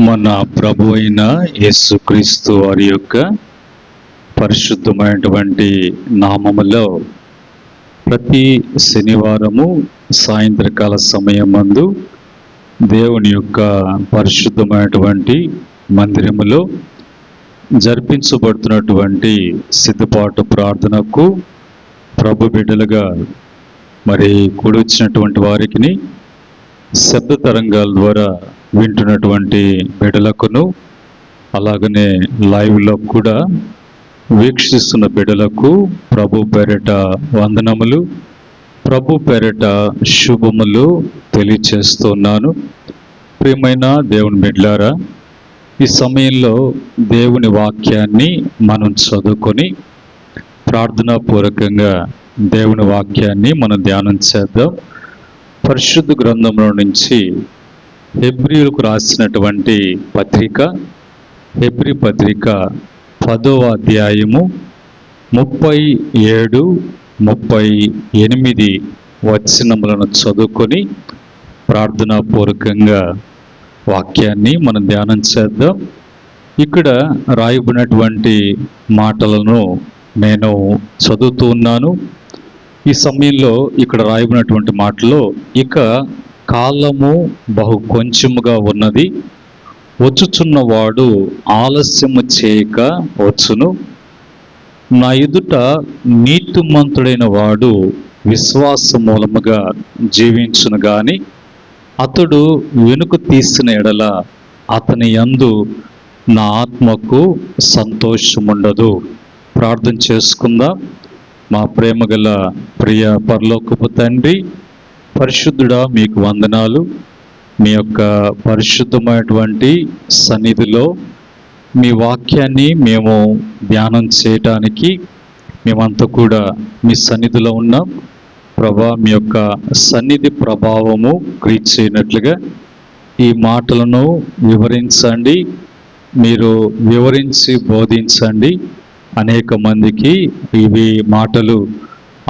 మన ప్రభు అయిన యేసుక్రీస్తు వారి యొక్క పరిశుద్ధమైనటువంటి నామములో ప్రతి శనివారము సాయంత్రకాల సమయమందు దేవుని యొక్క పరిశుద్ధమైనటువంటి మందిరములో జరిపించబడుతున్నటువంటి సిద్ధపాటు ప్రార్థనకు ప్రభు బిడ్డలుగా మరి కూడి వచ్చినటువంటి వారికి శబ్ద తరంగాల ద్వారా వింటున్నటువంటి బిడ్డలకును అలాగనే లైవ్లో కూడా వీక్షిస్తున్న బిడ్డలకు ప్రభు పేరిట వందనములు, ప్రభు పేరిట శుభములు తెలియచేస్తున్నాను. ప్రియమైన దేవుని బిడ్డలారా, ఈ సమయంలో దేవుని వాక్యాన్ని మనం చదువుకొని ప్రార్థనాపూర్వకంగా దేవుని వాక్యాన్ని మనం ధ్యానం చేద్దాం. పరిశుద్ధ గ్రంథంలో నుంచి హెబ్రీయులకు రాసినటువంటి పత్రిక, హెబ్రీ పత్రిక 10వ అధ్యాయము 37, 38 వచనములను చదువుకొని ప్రార్థనాపూర్వకంగా వాక్యాన్ని మనం ధ్యానం చేద్దాం. ఇక్కడ రాయబడినటువంటి మాటలను నేను చదువుతూ ఉన్నాను. ఈ సమయంలో ఇక్కడ రాయబడినటువంటి మాటలో, ఇక కాలము బహు కొంచెముగా ఉన్నది, వచ్చుచున్నవాడు ఆలస్యము చేయక వచ్చును. నా ఎదుట నీతిమంతుడైన వాడు విశ్వాస మూలముగా జీవించును గాని అతడు వెనుక తీసిన ఎడల అతని యందు నా ఆత్మకు సంతోషముండదు. ప్రార్థన చేసుకుందాం. మా ప్రేమగల ప్రియ పరలోకపు తండ్రి, పరిశుద్ధుడా, మీకు వందనాలు. మీ యొక్క పరిశుద్ధమైనటువంటి సన్నిధిలో మీ వాక్యాన్ని మేము ధ్యానం చేయటానికి మేమంతా కూడా మీ సన్నిధిలో ఉన్నాం. ప్రభా, మీ యొక్క సన్నిధి ప్రభావము క్రీచేయనట్లుగా ఈ మాటలను వివరించండి. మీరు వివరించి బోధించండి. అనేక మందికి ఇవి మాటలు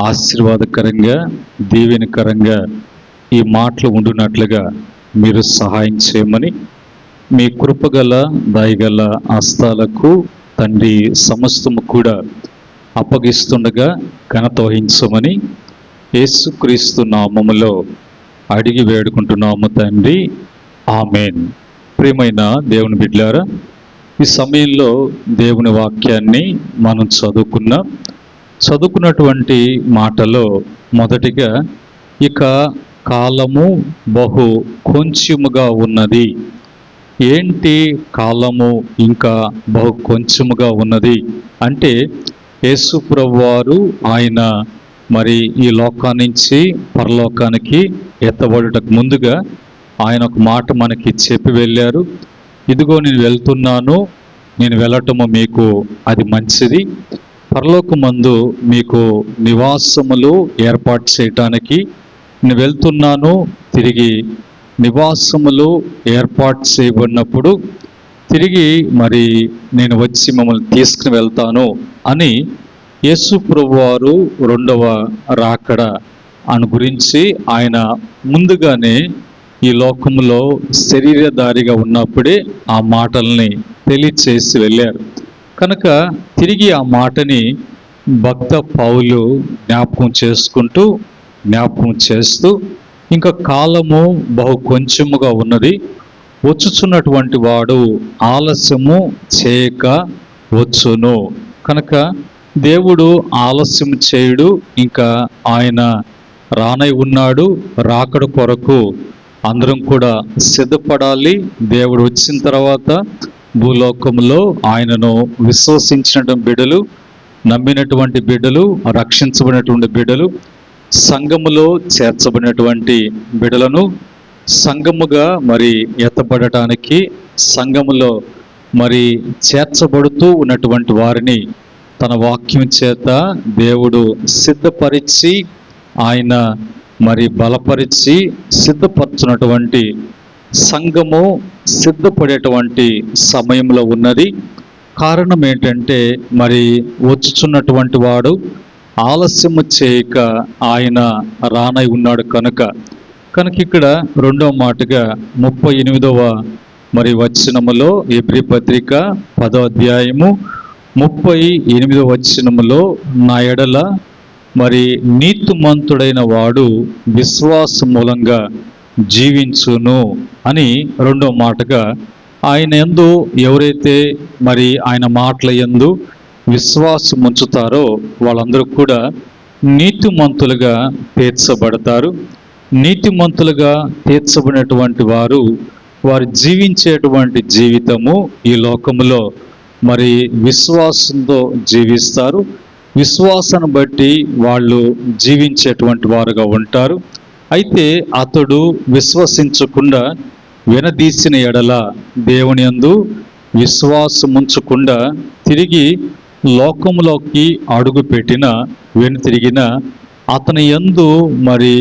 ఆశీర్వాదకరంగా, దీవెనకరంగా ఈ మాటలు ఉండునట్లుగా మీరు సహాయం చేయమని మీ కృపగల దయగల హస్తాలకు తండ్రి సమస్తము కూడా అప్పగిస్తుండగా ఘనత వహించమని యేసుక్రీస్తు నామములో అడిగి వేడుకుంటున్నాము తండ్రి, ఆమేన్. ప్రియమైన దేవుని బిడ్డలారా, ఈ సమయంలో దేవుని వాక్యాన్ని మనం చదువుకున్నటువంటి మాటలో మొదటిగా, ఇక కాలము బహు కొంచెముగా ఉన్నది. ఏంటి కాలము ఇంకా బహు కొంచెముగా ఉన్నది అంటే, యేసు ప్రభువారు ఆయన మరి ఈ లోకాన్నించి పరలోకానికి ఎత్తబడుటకు ముందుగా ఆయన ఒక మాట మనకి చెప్పి వెళ్ళారు. ఇదిగో నేను వెళ్తున్నాను, నేను వెళ్ళటము మీకు అది మంచిది. పరలోకమందు మీకు నివాసములు ఏర్పాటు చేయటానికి నేను వెళ్తున్నాను. తిరిగి నివాసములు ఏర్పాటు చేయబడినప్పుడు తిరిగి మరి నేను వచ్చి మిమ్మల్ని తీసుకుని వెళ్తాను అని యేసు ప్రభువారు రెండవ రాకడ అని గురించి ఆయన ముందుగానే ఈ లోకంలో శరీరధారిగా ఉన్నప్పుడే ఆ మాటల్ని తెలియచేసి వెళ్ళారు. కనుక తిరిగి ఆ మాటని భక్త పౌలు జ్ఞాపకం చేస్తూ ఇంకా కాలము బహు కొంచెముగా ఉన్నది, వచ్చుచున్నటువంటి వాడు ఆలస్యము చేయక వచ్చును. కనుక దేవుడు ఆలస్యం చేయుడు. ఇంకా ఆయన రానై ఉన్నాడు. రాకడ కొరకు అందరం కూడా సిద్ధపడాలి. దేవుడు వచ్చిన తర్వాత భూలోకంలో ఆయనను విశ్వసించిన బిడ్డలు, నమ్మినటువంటి బిడ్డలు, రక్షించబడినటువంటి బిడ్డలు, సంఘములో చేర్చబడినటువంటి బిడ్డలను సంఘముగా మరి ఎత్తబడటానికి, సంఘములో మరి చేర్చబడుతూ ఉన్నటువంటి వారిని తన వాక్యం చేత దేవుడు సిద్ధపరిచి, ఆయన మరి బలపరిచి సిద్ధపరచున్నటువంటి సంఘము సిద్ధపడేటువంటి సమయంలో ఉన్నది. కారణం ఏంటంటే, మరి వచ్చుచున్నటువంటి వాడు ఆలస్యము చేయక ఆయన రానై ఉన్నాడు కనుక ఇక్కడ రెండవ మాటగా 38వ మరి వచనములో హెబ్రీ పత్రిక 10వ అధ్యాయము 38వ వచనములో నా ఎడల మరి నీతిమంతుడైన వాడు విశ్వాస మూలంగా జీవించును అని రెండో మాటగా ఆయన యందు ఎవరైతే మరి ఆయన మాటల యందు విశ్వాసం ఉంచుతారో వాళ్ళందరూ కూడా నీతిమంతులుగా తీర్చబడతారు. నీతిమంతులుగా తీర్చబడినటువంటి వారు జీవించేటువంటి జీవితము ఈ లోకములో మరి విశ్వాసంతో జీవిస్తారు. విశ్వాసాన్ని బట్టి వాళ్ళు జీవించేటువంటి వారుగా ఉంటారు. అయితే అతడు విశ్వసించకుండా వినదీసిన ఎడల దేవుని యందు విశ్వాసముంచకుండా తిరిగి లోకములోకి అడుగు పెట్టిన వెనుతిరిగిన అతని యందు మరి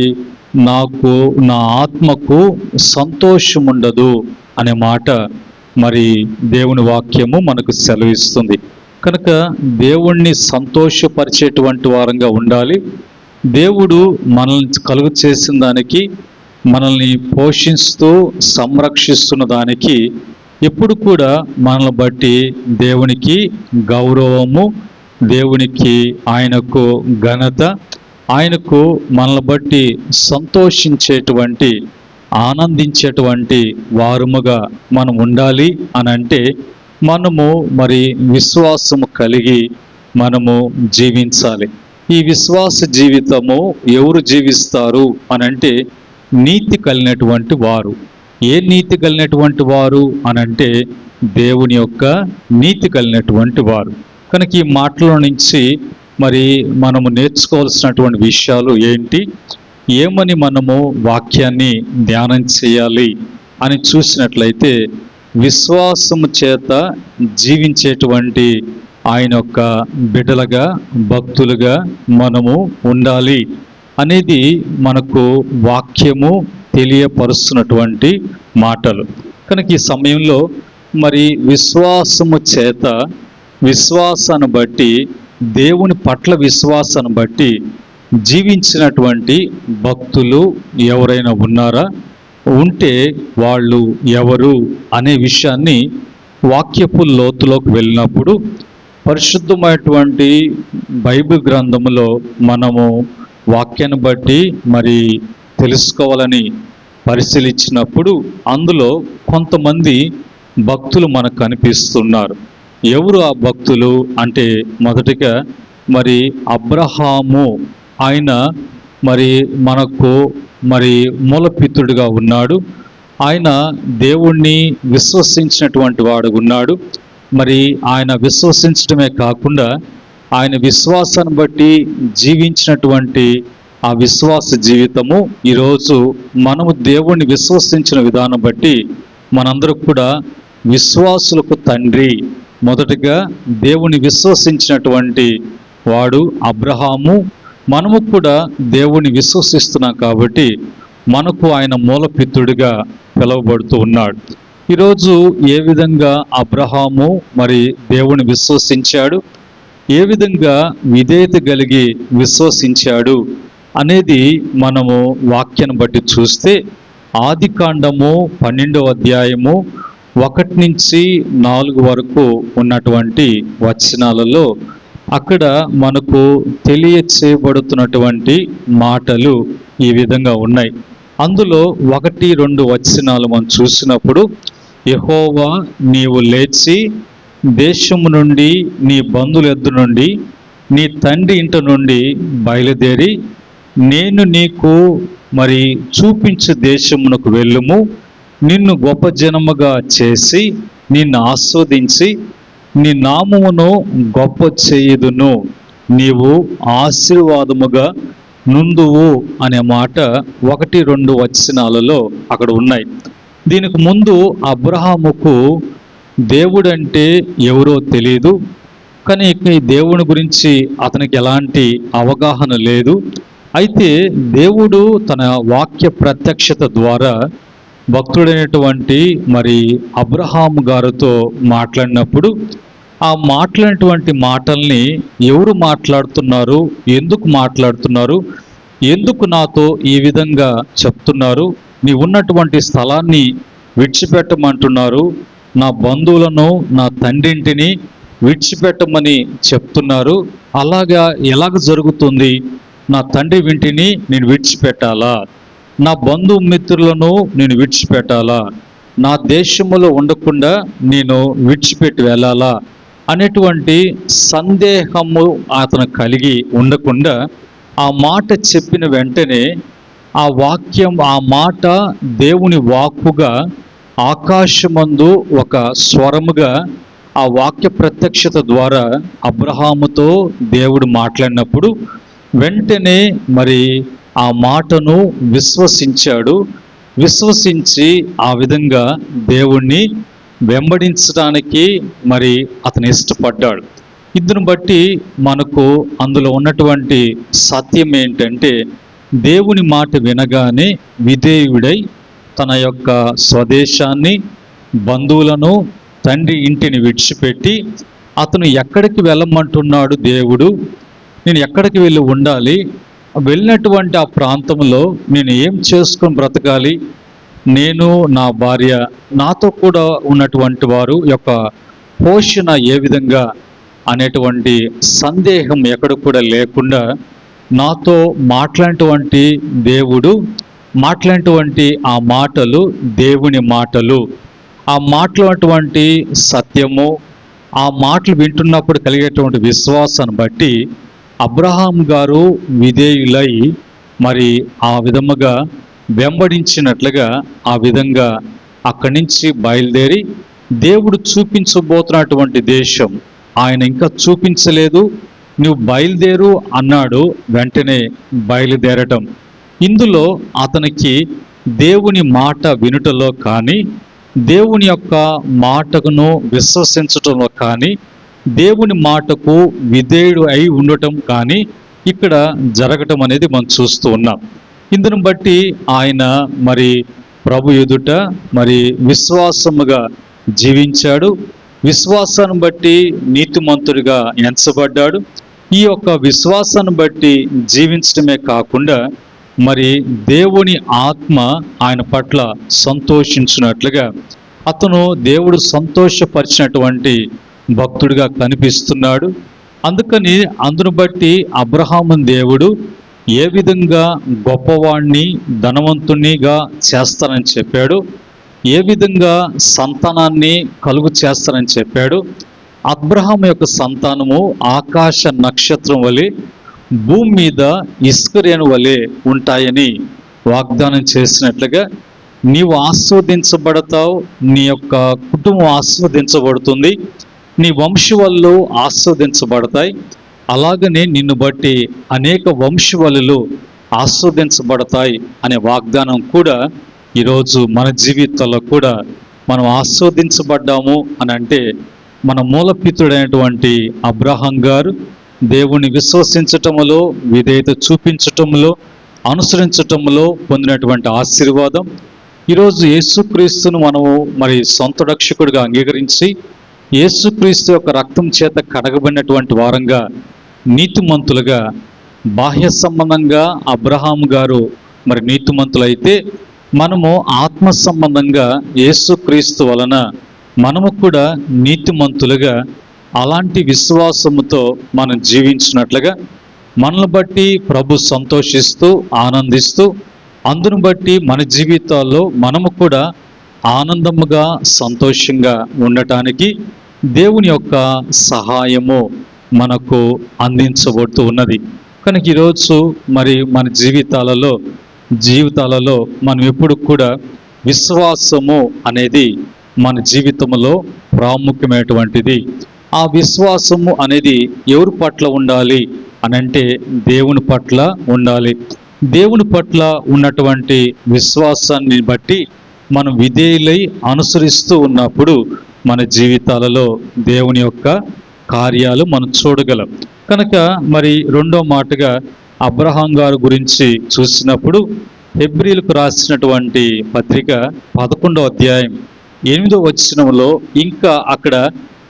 నాకు నా ఆత్మకు సంతోషం ఉండదు అనే మాట మరి దేవుని వాక్యము మనకు సెలవిస్తుంది. కనుక దేవుణ్ణి సంతోషపరిచేటువంటి వారంగా ఉండాలి. దేవుడు మనల్ని కలుగు చేసిన దానికి, మనల్ని పోషిస్తూ సంరక్షిస్తున్న దానికి ఎప్పుడు కూడా మనల్ని బట్టి దేవునికి గౌరవము, దేవునికి ఆయనకు ఘనత, ఆయనకు మనల్ని బట్టి సంతోషించేటువంటి ఆనందించేటువంటి వారముగా మనం ఉండాలి అని అంటే మనము మరి విశ్వాసము కలిగి మనము జీవించాలి. ఈ విశ్వాస జీవితము ఎవరు జీవిస్తారు అని అంటే నీతి కలిగినటువంటి వారు. ఏ నీతి కలిగినటువంటి వారు అని అంటే దేవుని యొక్క నీతి కలిగినటువంటి వారు. కనుక ఈ మాటల నుంచి మరి మనము నేర్చుకోవాల్సినటువంటి విషయాలు ఏంటి, ఏమని మనము వాక్యాన్ని ధ్యానం చేయాలి అని చూసినట్లయితే విశ్వాసము చేత జీవించేటువంటి ఆయన యొక్క బిడ్డలుగా, భక్తులుగా మనము ఉండాలి అనేది మనకు వాక్యము తెలియపరుస్తున్నటువంటి మాటలు. కనుక ఈ సమయంలో మరి విశ్వాసము చేత, విశ్వాసాన్ని బట్టి, దేవుని పట్ల విశ్వాసాన్ని బట్టి జీవించినటువంటి భక్తులు ఎవరైనా ఉన్నారా, ఉంటే వాళ్ళు ఎవరు అనే విషయాన్ని వాక్యపు లోతులోకి వెళ్ళినప్పుడు పరిశుద్ధమైనటువంటి బైబిల్ గ్రంథములో మనము వాక్యాన్ని బట్టి మరి తెలుసుకోవాలని పరిశీలించినప్పుడు అందులో కొంతమంది భక్తులు మనకు కనిపిస్తున్నారు. ఎవరు ఆ భక్తులు అంటే మొదటిగా మరి అబ్రహాము, ఆయన మరి మనకు మరి మూలపితుడిగా ఉన్నాడు. ఆయన దేవుణ్ణి విశ్వసించినటువంటి వాడు ఉన్నాడు. మరి ఆయన విశ్వసించడమే కాకుండా ఆయన విశ్వాసాన్ని బట్టి జీవించినటువంటి ఆ విశ్వాస జీవితము ఈరోజు మనము దేవుణ్ణి విశ్వసించిన విధానం బట్టి మనందరూ కూడా విశ్వాసులకు తండ్రి. మొదటగా దేవుని విశ్వసించినటువంటి వాడు అబ్రహాము. మనము కూడా దేవుని విశ్వసిస్తున్నాం కాబట్టి మనకు ఆయన మూలపితుడిగా పిలువబడుతూ ఉన్నాడు. ఈరోజు ఏ విధంగా అబ్రహాము మరి దేవుని విశ్వసించాడు, ఏ విధంగా విధేయత కలిగి విశ్వసించాడు అనేది మనము వాక్యాన్ని బట్టి చూస్తే ఆదికాండము 12వ అధ్యాయము 1 నుంచి 4 వరకు ఉన్నటువంటి వచనాలలో అక్కడ మనకు తెలియచేయబడుతున్నటువంటి మాటలు ఈ విధంగా ఉన్నాయి. అందులో 1-2 వచనాలు మనం చూసినప్పుడు, యెహోవా నీవు లేచి దేశము నుండి, నీ బంధువుల యొద్ద నుండి, నీ తండ్రి ఇంటి నుండి బయలుదేరి నేను నీకు మరి చూపించే దేశమునకు వెళ్ళుము, నిన్ను గొప్ప జనముగా చేసి నిన్ను ఆస్వాదించి నీ నామమును గొప్ప చేయుదును, నీవు ఆశీర్వాదముగా నుందువు అనే మాట 1-2 వచనాలలో అక్కడ ఉన్నాయి. దీనికి ముందు అబ్రహాముకు దేవుడంటే ఎవరో తెలియదు, కానీ ఈ దేవుని గురించి అతనికి ఎలాంటి అవగాహన లేదు. అయితే దేవుడు తన వాక్య ప్రత్యక్షత ద్వారా భక్తుడైనటువంటి మరి అబ్రహాము గారితో మాట్లాడినప్పుడు ఆ మాట్లాడినటువంటి మాటల్ని ఎవరు మాట్లాడుతున్నారు, ఎందుకు మాట్లాడుతున్నారు, ఎందుకు నాతో ఈ విధంగా చెప్తున్నారు, నీ ఉన్నటువంటి స్థలాన్ని విడిచిపెట్టమంటున్నారు, నా బంధువులను, నా తండ్రింటిని విడిచిపెట్టమని చెప్తున్నారు. అలాగా ఎలాగ జరుగుతుంది? నా తండ్రి ఇంటిని నేను విడిచిపెట్టాలా? నా బంధుమిత్రులను నేను విడిచిపెట్టాలా? నా దేశములో ఉండకుండా నేను విడిచిపెట్టి వెళ్ళాలా అనేటువంటి సందేహము అతను కలిగి ఉండకుండా ఆ మాట చెప్పిన వెంటనే ఆ వాక్యం, ఆ మాట దేవుని వాక్కుగా ఆకాశమందు ఒక స్వరముగా ఆ వాక్య ప్రత్యక్షత ద్వారా అబ్రహాముతో దేవుడు మాట్లాడినప్పుడు వెంటనే మరి ఆ మాటను విశ్వసించాడు. విశ్వసించి ఆ విధంగా దేవుణ్ణి వెంబడించడానికి మరి అతను ఇష్టపడ్డాడు. ఇందును బట్టి మనకు అందులో ఉన్నటువంటి సత్యం ఏంటంటే, దేవుని మాట వినగానే విధేయుడై తన యొక్క స్వదేశాన్ని, బంధువులను, తండ్రి ఇంటిని విడిచిపెట్టి అతను ఎక్కడికి వెళ్ళమంటున్నాడు దేవుడు, నేను ఎక్కడికి వెళ్ళి ఉండాలి, వెళ్ళినటువంటి ఆ ప్రాంతంలో నేను ఏం చేసుకొని బ్రతకాలి, నేను, నా భార్య, నాతో కూడా ఉన్నటువంటి వారు యొక్క పోషణ ఏ విధంగా అనేటువంటి సందేహం ఎక్కడ కూడా లేకుండా నాతో మాట్లాడినటువంటి దేవుడు మాట్లాడినటువంటి ఆ మాటలు దేవుని మాటలు, ఆ మాట్లాడినటువంటి సత్యము, ఆ మాటలు వింటున్నప్పుడు కలిగేటువంటి విశ్వాసాన్ని బట్టి అబ్రహాం గారు విధేయులై మరి ఆ విధముగా వెంబడించినట్లుగా ఆ విధంగా అక్కడి నుంచి బయలుదేరి దేవుడు చూపించబోతున్నటువంటి దేశం ఆయన ఇంకా చూపించలేదు, నువ్వు బయలుదేరు అన్నాడు. వెంటనే బయలుదేరటం. ఇందులో అతనికి దేవుని మాట వినుటలో కానీ, దేవుని యొక్క మాటను విశ్వసించటంలో కానీ, దేవుని మాటకు విధేయుడు అయి ఉండటం కానీ ఇక్కడ జరగటం అనేది మనం చూస్తూ ఉన్నాం. ఇందును బట్టి ఆయన మరి ప్రభు ఎదుట మరి విశ్వాసముగా జీవించాడు. విశ్వాసాన్ని బట్టి నీతిమంతుడిగా ఎంచబడ్డాడు. ఈ యొక్క విశ్వాసాన్ని బట్టి జీవించడమే కాకుండా మరి దేవుని ఆత్మ ఆయన పట్ల సంతోషించినట్లుగా అతను దేవుడు సంతోషపరిచినటువంటి భక్తుడిగా కనిపిస్తున్నాడు. అందుకని అందును బట్టి అబ్రహాము దేవుడు ఏ విధంగా గొప్పవాణ్ణి, ధనవంతునిగా చేస్తానని చెప్పాడు, ఏ విధంగా సంతానాన్ని కలుగు చేస్తానని చెప్పాడు. అబ్రహాము యొక్క సంతానము ఆకాశ నక్షత్రం వలె, భూమి మీద ఇసుక రేణు వలె ఉంటాయని వాగ్దానం చేసినట్లుగా నీవు ఆస్వాదించబడతావు, నీ యొక్క కుటుంబం ఆస్వాదించబడుతుంది, నీ వంశవళ్ళు ఆస్వాదించబడతాయి. అలాగనే నిన్ను బట్టి అనేక వంశవళ్ళు ఆస్వాదించబడతాయి అనే వాగ్దానం కూడా ఈరోజు మన జీవితాల్లో కూడా మనం ఆస్వాదించబడ్డాము అని అంటే మన మూలపితుడైనటువంటి అబ్రహాం గారు దేవుని విశ్వసించటములో, విధేయత చూపించటంలో, అనుసరించటంలో పొందినటువంటి ఆశీర్వాదం ఈరోజు యేసుక్రీస్తును మనము మరి సొంత రక్షకుడిగా అంగీకరించి యేసుక్రీస్తు యొక్క రక్తం చేత కడగబడినటువంటి వారంగా, నీతిమంతులుగా, బాహ్య సంబంధంగా అబ్రహాం గారు మరి నీతిమంతులైతే మనము ఆత్మ సంబంధంగా యేసుక్రీస్తు వలన మనము కూడా నీతిమంతులుగా అలాంటి విశ్వాసముతో మనం జీవించినట్లుగా మనల్ని బట్టి ప్రభు సంతోషిస్తూ ఆనందిస్తూ అందును బట్టి మన జీవితాల్లో మనము కూడా ఆనందముగా సంతోషంగా ఉండటానికి దేవుని యొక్క సహాయము మనకు అందించబడుతూ ఉన్నది. కనుక ఈరోజు మరి మన జీవితాలలో మనం ఎప్పుడు కూడా విశ్వాసము అనేది మన జీవితంలో ప్రాముఖ్యమైనటువంటిది. ఆ విశ్వాసము అనేది ఎవరి పట్ల ఉండాలి అని అంటే దేవుని పట్ల ఉండాలి. దేవుని పట్ల ఉన్నటువంటి విశ్వాసాన్ని బట్టి మనం విధేయులై అనుసరిస్తూ ఉన్నప్పుడు మన జీవితాలలో దేవుని యొక్క కార్యాలు మనం చూడగలం. కనుక మరి రెండో మాటగా అబ్రహాం గారి గురించి చూసినప్పుడు హెబ్రీలకు రాసినటువంటి పత్రిక 11వ అధ్యాయం 8వ వచనంలో ఇంకా అక్కడ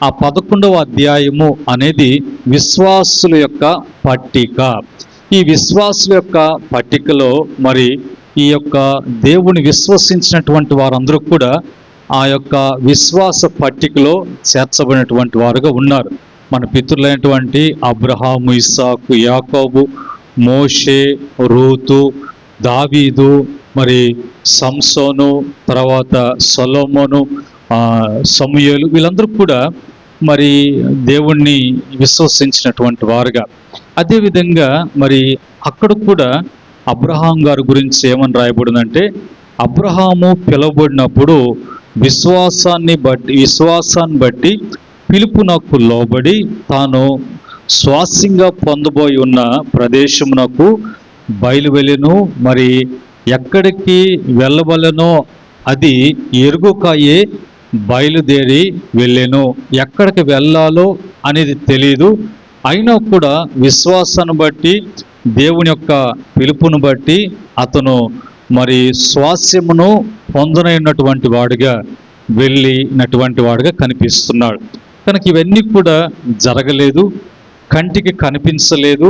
ఆ 11వ అధ్యాయము అనేది విశ్వాసుల యొక్క పట్టిక. ఈ విశ్వాసుల యొక్క పట్టికలో మరి ఈ యొక్క దేవుని విశ్వసించినటువంటి వారందరూ కూడా ఆ యొక్క విశ్వాస పట్టికలో చేర్చబడినటువంటి వారుగా ఉన్నారు. మన పితరులైనటువంటి అబ్రహాము, ఇస్సాకు, యాకోబు, మోషే, రూతు, దావీదు, మరి సంసోను, తర్వాత సొలొమోను, సమూయేలు, వీళ్ళందరూ కూడా మరి దేవుణ్ణి విశ్వసించినటువంటి వారుగా. అదేవిధంగా మరి అక్కడ కూడా అబ్రహాం గారి గురించి ఏమని రాయబడిందంటే, అబ్రహాము పిలువబడినప్పుడు విశ్వాసాన్ని బట్టి పిలుపునకు లోబడి తాను స్వాస్యంగా పొందబోయి ఉన్న ప్రదేశమునకు బయలువెళ్ళెను. మరి ఎక్కడికి వెళ్ళవలెనో అది ఎరుగుకాయే బయలుదేరి వెళ్ళెను. ఎక్కడికి వెళ్ళాలో అనేది తెలియదు. అయినా కూడా విశ్వాసాన్ని బట్టి, దేవుని యొక్క పిలుపును బట్టి అతను మరి స్వాస్యమును పొందనైనటువంటి వాడిగా వెళ్ళినటువంటి వాడిగా కనిపిస్తున్నాడు. కనుక ఇవన్నీ కూడా జరగలేదు, కంటికి కనిపించలేదు,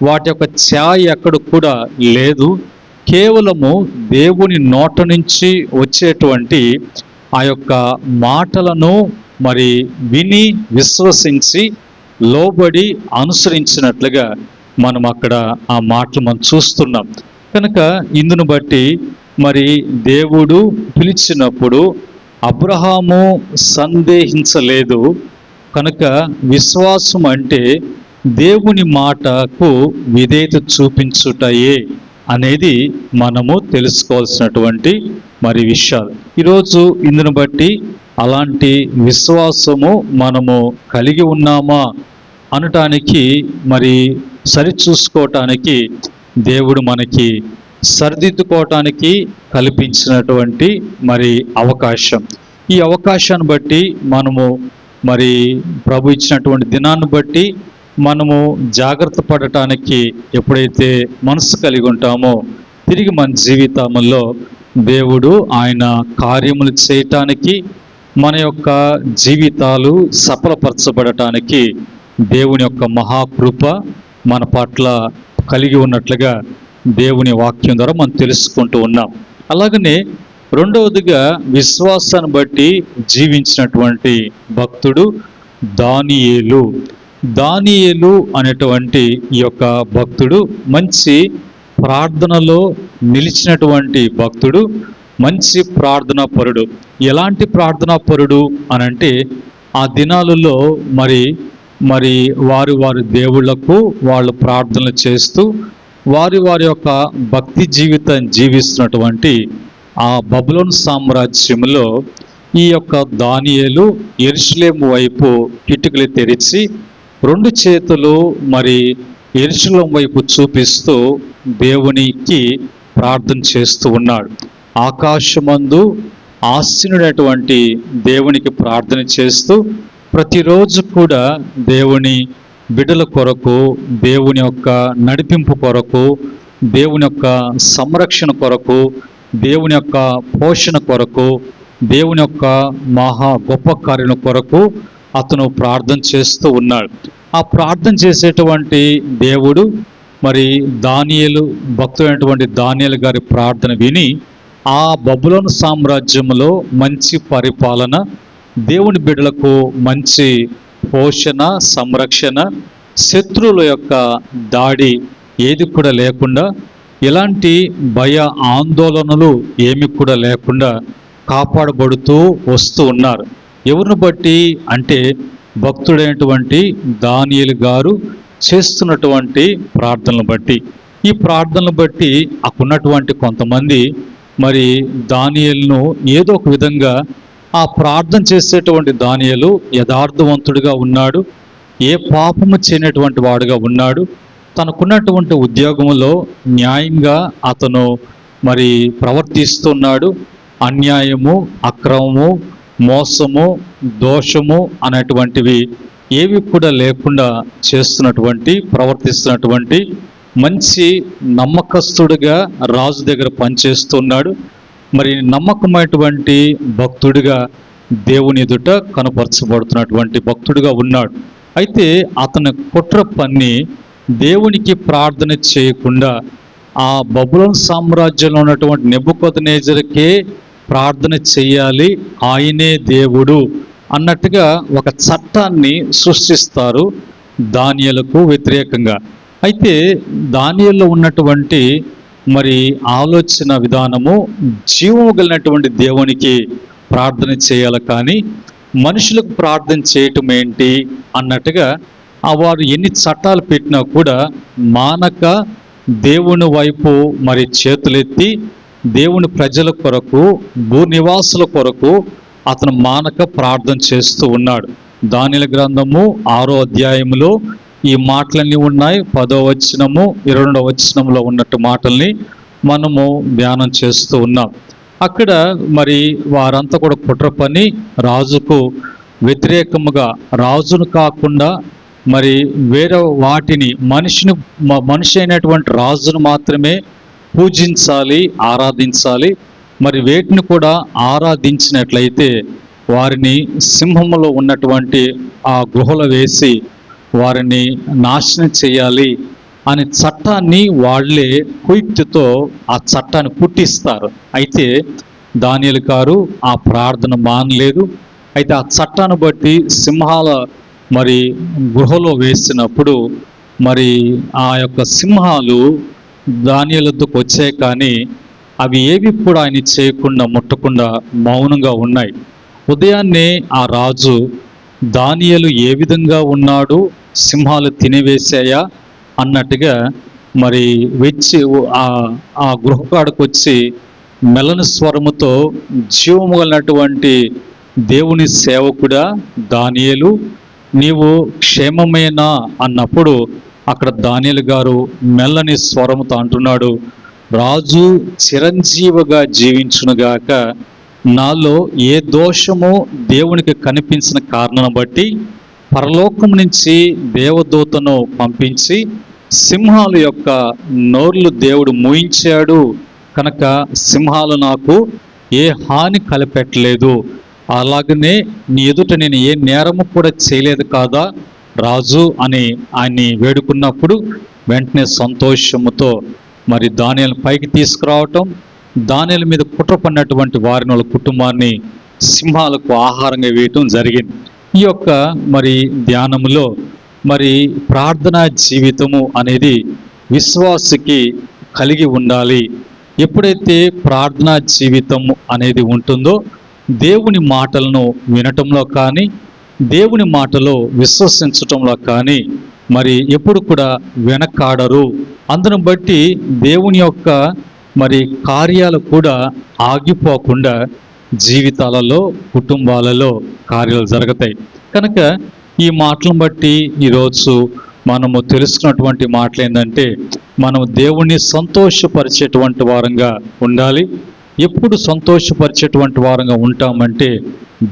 వాటి యొక్క ఛాయ ఎక్కడ కూడా లేదు. కేవలము దేవుని నోట నుంచి వచ్చేటువంటి ఆ యొక్క మాటలను మరి విని విశ్వసించి లోబడి అనుసరించినట్లుగా మనం అక్కడ ఆ మాటలు మనం చూస్తున్నాం. కనుక ఇందును బట్టి మరి దేవుడు పిలిచినప్పుడు అబ్రహాము సందేహించలేదు. కనుక విశ్వాసం అంటే దేవుని మాటకు విధేయత చూపించుటయే అనేది మనము తెలుసుకోవాల్సినటువంటి మరి విషయాలు. ఈరోజు ఇందును బట్టి అలాంటి విశ్వాసము మనము కలిగి ఉన్నామా అనటానికి, మరి సరిచూసుకోవటానికి దేవుడు మనకి సరిదిద్దుకోవటానికి కల్పించినటువంటి మరి అవకాశం. ఈ అవకాశాన్ని బట్టి మనము మరి ప్రభు ఇచ్చినటువంటి దినాన్ని బట్టి మనము జాగ్రత్త పడటానికి ఎప్పుడైతే మనసు కలిగి ఉంటామో, తిరిగి మన జీవితంలో దేవుడు ఆయన కార్యములు చేయటానికి, మన యొక్క జీవితాలు సఫలపరచబడటానికి దేవుని యొక్క మహాకృప మన పట్ల కలిగి ఉన్నట్లుగా దేవుని వాక్యం ద్వారా మనం తెలుసుకుంటూ ఉన్నాం. అలాగనే రెండవదిగా విశ్వాసాన్ని బట్టి జీవించినటువంటి భక్తుడు దానియేలు. దానియేలు అనేటువంటి ఈ యొక్క భక్తుడు మంచి ప్రార్థనలో నిలిచినటువంటి భక్తుడు, మంచి ప్రార్థనా పరుడు. ఎలాంటి ప్రార్థనా పరుడు అనంటే, ఆ దినాలలో మరి వారి దేవుళ్లకు వాళ్ళు ప్రార్థనలు చేస్తూ వారి యొక్క భక్తి జీవితం జీవిస్తున్నటువంటి ఆ బబులోను సామ్రాజ్యంలో ఈ యొక్క దానియేలు యెరూషలేము వైపు కిటికలు తెరిచి రెండు చేతులు మరి యెరూషలేము వైపు చూపిస్తూ దేవునికి ప్రార్థన చేస్తూ ఉన్నాడు. ఆకాశమందు ఆసీనుడైనటువంటి దేవునికి ప్రార్థన చేస్తూ ప్రతిరోజు కూడా దేవుని బిడ్డల కొరకు, దేవుని యొక్క నడిపింపు కొరకు, దేవుని యొక్క సంరక్షణ కొరకు, దేవుని యొక్క పోషణ కొరకు, దేవుని యొక్క మహా గొప్ప కార్యం కొరకు అతను ప్రార్థన చేస్తూ ఉన్నాడు. ఆ ప్రార్థన చేసేటువంటి దేవుడు మరి దానియేలు, భక్తుడైనటువంటి దానియేలు గారి ప్రార్థన విని ఆ బబులోను సామ్రాజ్యంలో మంచి పరిపాలన, దేవుని బిడ్డలకు మంచి పోషణ, సంరక్షణ, శత్రువుల యొక్క దాడి ఏది కూడా లేకుండా, ఎలాంటి భయ ఆందోళనలు ఏమి కూడా లేకుండా కాపాడబడుతూ వస్తూ ఉన్నారు. ఎవరిని బట్టి అంటే భక్తుడైనటువంటి దానియేలు గారు చేస్తున్నటువంటి ప్రార్థనలు బట్టి. ఈ ప్రార్థనలు బట్టి అక్కడున్నటువంటి కొంతమంది మరి దానియేలును ఏదో ఒక విధంగా, ఆ ప్రార్థన చేసేటువంటి దానియేలు యథార్థవంతుడిగా ఉన్నాడు, ఏ పాపము చేయనటువంటి వాడుగా ఉన్నాడు, తనకున్నటువంటి ఉద్యోగంలో న్యాయంగా అతను మరి ప్రవర్తిస్తున్నాడు, అన్యాయము, అక్రమము, మోసము, దోషము అనేటువంటివి ఏవి కూడా లేకుండా ప్రవర్తిస్తున్నటువంటి మంచి నమ్మకస్తుడిగా రాజు దగ్గర పనిచేస్తున్నాడు. మరి నమ్మకమైనటువంటి భక్తుడిగా దేవుని ఎదుట కనపరచబడుతున్నటువంటి భక్తుడిగా ఉన్నాడు. అయితే అతను కుట్ర పన్ని దేవునికి ప్రార్థన చేయకుండా ఆ బబులోను సామ్రాజ్యంలో ఉన్నటువంటి నెబుకద్నెజరుకే ప్రార్థన చెయ్యాలి, ఆయనే దేవుడు అన్నట్టుగా ఒక చట్టాన్ని సృష్టిస్తారు దానియేలుకు వ్యతిరేకంగా. అయితే దానియేలులో ఉన్నటువంటి మరి ఆలోచన విధానము జీవము కలిగినటువంటి దేవునికి ప్రార్థన చేయాలి, కానీ మనుషులకు ప్రార్థన చేయటం ఏంటి అన్నట్టుగా వారు ఎన్ని చట్టాలు పెట్టినా కూడా మానక దేవుని వైపు మరి చేతులెత్తి దేవుని ప్రజల కొరకు, భూనివాసుల కొరకు అతను మానక ప్రార్థన చేస్తూ ఉన్నాడు. దానియేలు గ్రంథము 6వ అధ్యాయంలో ఈ మాటలన్నీ ఉన్నాయి. 10వ వచనము 22వ వచనంలో ఉన్నట్టు మాటల్ని మనము ధ్యానం చేస్తూ ఉన్నాం. అక్కడ మరి వారంతా కూడా కుట్ర పని రాజుకు వ్యతిరేకముగా, రాజును కాకుండా మరి వేరే వాటిని, మనిషి అయినటువంటి రాజును మాత్రమే పూజించాలి, ఆరాధించాలి. మరి వేటిని కూడా ఆరాధించినట్లయితే వారిని సింహములో ఉన్నటువంటి ఆ గుహలో వేసి వారిని నాశనం చేయాలి అనే చట్టాన్ని వాళ్ళే కుయుక్తితో ఆ చట్టాన్ని పుట్టిస్తారు. అయితే దానియేలు గారు ఆ ప్రార్థన మానలేదు. అయితే ఆ చట్టాన్ని బట్టి సింహాల మరి గుహలో వేసినప్పుడు మరి ఆ యొక్క సింహాలు దానియేలు వద్దకు వచ్చాయి, కానీ అవి ఏవి కూడా ఆయన చేయకుండా, ముట్టకుండా మౌనంగా ఉన్నాయి. ఉదయాన్నే ఆ రాజు దానియేలు ఏ విధంగా ఉన్నాడు, సింహాలు తినివేశాయా అన్నట్టుగా మరి వచ్చి ఆ గృహకాడకు వచ్చి మెల్లని స్వరముతో, జీవము కలిగినటువంటి దేవుని సేవకుడా దానియేలు, నీవు క్షేమమేనా అన్నప్పుడు అక్కడ దానియేలు గారు మెల్లని స్వరముతో అంటున్నాడు, రాజు చిరంజీవిగా జీవించునుగాక, నాలో ఏ దోషము దేవునికి కనిపించిన కారణం బట్టి పరలోకం నుంచి దేవదూతను పంపించి సింహాల యొక్క నోర్లు దేవుడు మూయించాడు కనుక సింహాలు నాకు ఏ హాని కలపెట్టలేదు, అలాగనే నీ ఎదుట నేను ఏ నేరము కూడా చేయలేదు కాదా రాజు అని ఆయన్ని వేడుకున్నప్పుడు వెంటనే సంతోషముతో మరి దానియేలు పైకి తీసుకురావటం, దానియేలు మీద కుట్ర పడినటువంటి వారిని, వాళ్ళ కుటుంబాన్ని సింహాలకు ఆహారంగా వేయటం జరిగింది. ఈ యొక్క మరి ధ్యానములో మరి ప్రార్థనా జీవితము అనేది విశ్వాసికి కలిగి ఉండాలి. ఎప్పుడైతే ప్రార్థనా జీవితం అనేది ఉంటుందో దేవుని మాటలను వినటంలో కానీ, దేవుని మాటలో విశ్వసించటంలో కానీ మరి ఎప్పుడు కూడా వెనకాడరు. అందును బట్టి దేవుని యొక్క మరి కార్యాలు కూడా ఆగిపోకుండా జీవితాలలో, కుటుంబాలలో కార్యాలు జరుగుతాయి. కనుక ఈ మాటలను బట్టి ఈరోజు మనము తెలుసుకున్నటువంటి మాటలు ఏంటంటే, మనం దేవుణ్ణి సంతోషపరిచేటువంటి వారంగా ఉండాలి. ఎప్పుడు సంతోషపరిచేటువంటి వారంగా ఉంటామంటే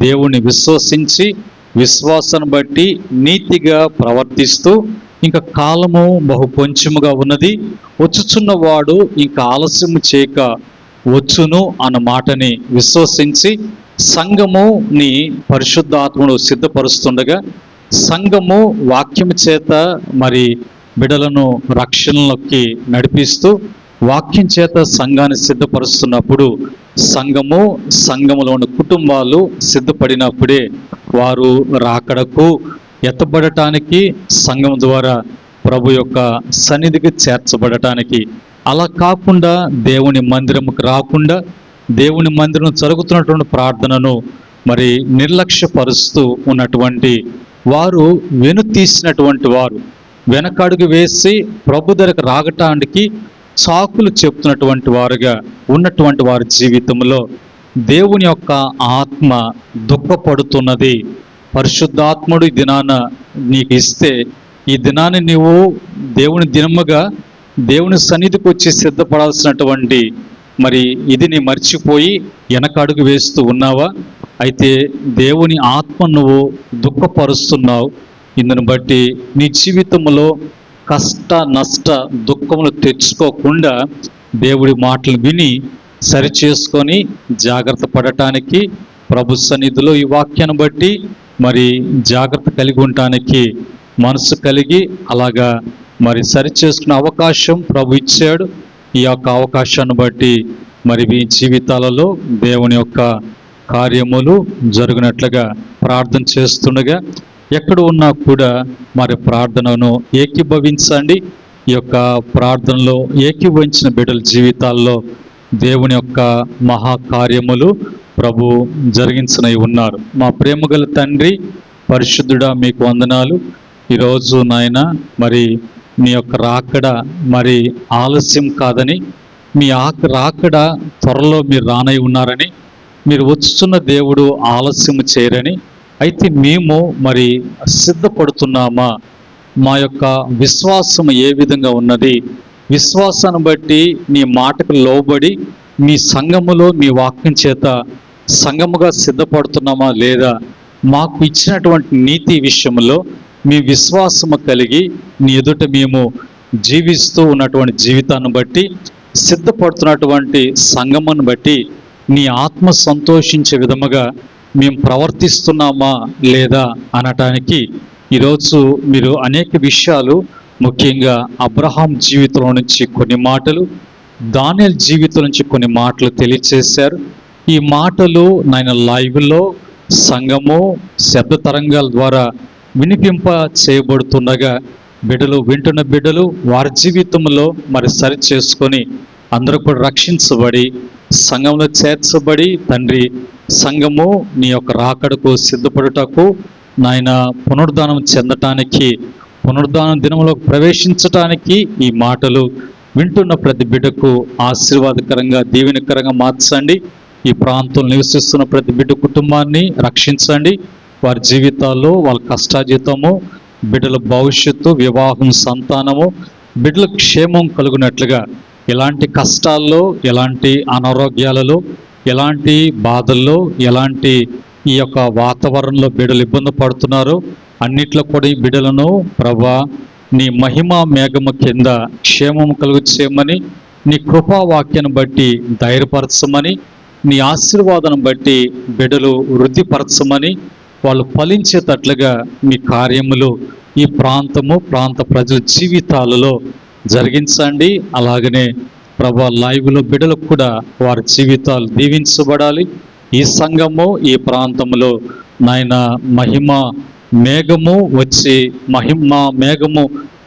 దేవుణ్ణి విశ్వసించి, విశ్వాసాన్ని బట్టి నీతిగా ప్రవర్తిస్తూ, ఇంకా కాలము బహు కొంచెముగా ఉన్నది, వచ్చుచున్నవాడు ఇంకా ఆలస్యము చేయక వచ్చును అన్న మాటని విశ్వసించి సంఘముని పరిశుద్ధాత్మను సిద్ధపరుస్తుండగా, సంఘము వాక్యము చేత మరి బిడలను రక్షణలోకి నడిపిస్తూ, వాక్యం చేత సంఘాన్ని సిద్ధపరుస్తున్నప్పుడు సంఘములోని కుటుంబాలు సిద్ధపడినప్పుడే వారు రాకడకు, ఎత్తబడటానికి, సంఘం ద్వారా ప్రభు యొక్క సన్నిధికి చేర్చబడటానికి. అలా కాకుండా దేవుని మందిరముకు రాకుండా దేవుని మందిరం జరుగుతున్నటువంటి ప్రార్థనను మరి నిర్లక్ష్యపరుస్తూ ఉన్నటువంటి వారు, వెనుతీసినటువంటి వారు, వెనకడుగు వేసి ప్రభు దగ్గరకు రాగటానికి సాకులు చెప్తున్నటువంటి వారుగా ఉన్నటువంటి వారి జీవితంలో దేవుని యొక్క ఆత్మ దుఃఖపడుతున్నది. పరిశుద్ధాత్ముడు ఈ దినాన నీకు ఇస్తే, ఈ దినాన్ని నీవు దేవుని దినముగా దేవుని సన్నిధికి వచ్చి సిద్ధపడాల్సినటువంటి మరి ఇది నీ మర్చిపోయి వెనకడుగు వేస్తూ ఉన్నావా? అయితే దేవుని ఆత్మ నువ్వు దుఃఖపరుస్తున్నావు. ఇందును బట్టి నీ జీవితంలో కష్ట నష్ట దుఃఖములు తెచ్చుకోకుండా దేవుడి మాటలు విని సరిచేసుకొని జాగ్రత్త పడటానికి, ప్రభు సన్నిధిలో ఈ వాక్యాన్ని బట్టి మరి జాగ్రత్త కలిగి ఉండటానికి మనసు కలిగి అలాగా మరి సరిచేసుకునే అవకాశం ప్రభు ఇచ్చాడు. ఈ యొక్క అవకాశాన్ని బట్టి మరి మీ జీవితాలలో దేవుని యొక్క కార్యములు జరిగినట్లుగా ప్రార్థన చేస్తుండగా ఎక్కడ ఉన్నా కూడా మరి ప్రార్థనను ఏకీభవించండి. ఈ యొక్క ప్రార్థనలో ఏకీభవించిన బిడ్డల జీవితాల్లో దేవుని యొక్క మహాకార్యములు ప్రభు జరిగించనై ఉన్నారు. మా ప్రేమగల తండ్రి, పరిశుద్ధుడా, మీకు వందనాలు. ఈరోజు నాయన మరి మీ యొక్క రాకడ మరి ఆలస్యం కాదని, మీ రాకడ త్వరలో మీరు రానై ఉన్నారని, మీరు వచ్చుతున్న దేవుడు ఆలస్యం చేయరని. అయితే మేము మరి సిద్ధపడుతున్నామా? మా యొక్క విశ్వాసం ఏ విధంగా ఉన్నది? విశ్వాసాన్ని బట్టి నీ మాటకు లోబడి మీ సంఘములో మీ వాక్యం చేత సంఘముగా సిద్ధపడుతున్నామా లేదా? మాకు ఇచ్చినటువంటి నీతి విషయంలో మీ విశ్వాసము కలిగి నీ ఎదుట మేము జీవిస్తూ ఉన్నటువంటి జీవితాన్ని బట్టి, సిద్ధపడుతున్నటువంటి సంఘమును బట్టి నీ ఆత్మ సంతోషించే విధముగా మేము ప్రవర్తిస్తున్నామా లేదా అనటానికి ఈరోజు మీరు అనేక విషయాలు, ముఖ్యంగా అబ్రహాం జీవితంలో నుంచి కొన్ని మాటలు, దానియేలు జీవితం నుంచి కొన్ని మాటలు తెలియచేశారు. ఈ మాటలు నాయన లైవ్లో సంఘము శబ్ద తరంగాల ద్వారా వినిపింప చేయబడుతుండగా వింటున్న బిడ్డలు వారి జీవితంలో మరి సరి చేసుకొని అందరూ కూడా రక్షించబడి సంఘంలో చేర్చబడి, తండ్రి సంఘము నీ యొక్క రాకడకు సిద్ధపడుటకు నాయన పునరుద్ధానం చెందటానికి, పునరుద్ధాన దినంలో ప్రవేశించటానికి ఈ మాటలు వింటున్న ప్రతి బిడ్డకు ఆశీర్వాదకరంగా, దీవెనకరంగా మార్చండి. ఈ ప్రాంతంలో నివసిస్తున్న ప్రతి బిడ్డ కుటుంబాన్ని రక్షించండి. వారి జీవితాల్లో వాళ్ళ కష్టాజీతము, బిడ్డల భవిష్యత్తు, వివాహం, సంతానము, బిడ్డల క్షేమం కలుగునట్లుగా, ఎలాంటి కష్టాల్లో, ఎలాంటి అనారోగ్యాలలో, ఎలాంటి బాధల్లో, ఎలాంటి ఈ యొక్క వాతావరణంలో బిడ్డలు ఇబ్బంది పడుతున్నారో అన్నిట్లో కూడా ఈ బిడ్డలను ప్రభా నీ మహిమా మేఘము కింద క్షేమము కలుగు చేయమని, నీ కృపావాక్యాన్ని బట్టి ధైర్యపరచమని, నీ ఆశీర్వాదాన్ని బట్టి బిడ్డలు వృద్ధిపరచమని, వాళ్ళు ఫలించేటట్లుగా మీ కార్యములు ఈ ప్రాంత ప్రజల జీవితాలలో జరిగించండి. అలాగనే ప్రభా లైవ్లో బిడ్డలకు కూడా వారి జీవితాలు దీవించబడాలి. ఈ సంఘము ఈ ప్రాంతంలో నాయన మహిమ మేఘము వచ్చి, మహిమ మేఘము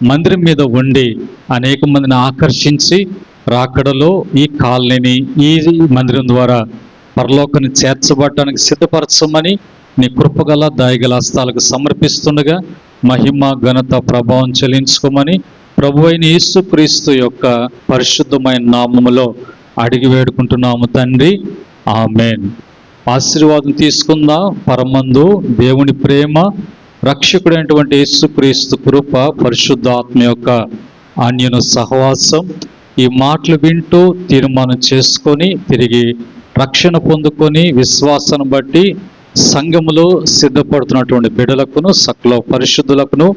మందిరం మీద ఉండి అనేక మందిని ఆకర్షించి రాకడలో ఈ కాలనీని ఈ మందిరం ద్వారా పరలోకాన్ని చేర్చబడటానికి సిద్ధపరచమని నీ కృపగల దయగల హస్తాలకు సమర్పిస్తుండగా మహిమ ఘనత ప్రభావం చెల్లించుకోమని ప్రభు అయిన యేసుక్రీస్తు యొక్క పరిశుద్ధమైన నామములో అడిగి వేడుకుంటున్నాము తండ్రి, ఆమేన్. ఆశీర్వాదం తీసుకుందాం. పరమందు దేవుని ప్రేమ, రక్షకుడైనటువంటి యేసుక్రీస్తు కృప, పరిశుద్ధాత్మ యొక్క అన్యోన్య సహవాసం ఈ మాటలు వింటూ తీర్మానం చేసుకొని తిరిగి రక్షణ పొందుకొని విశ్వాసాన్ని బట్టి సంఘములో సిద్ధపడుతున్నటువంటి బిడ్డలకును, సకల పరిశుద్ధులకును,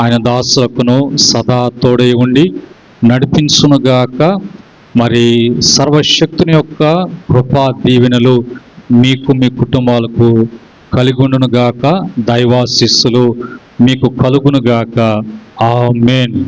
ఆయన దాసులకును సదా తోడై ఉండి నడిపించునుగాక. మరి సర్వశక్తుని యొక్క కృపా దీవెనలు మీకు, మీ కుటుంబాలకు కలిగుండునుగాక. దైవాశీస్సులు మీకు కలుగునుగాక. ఆమేన్.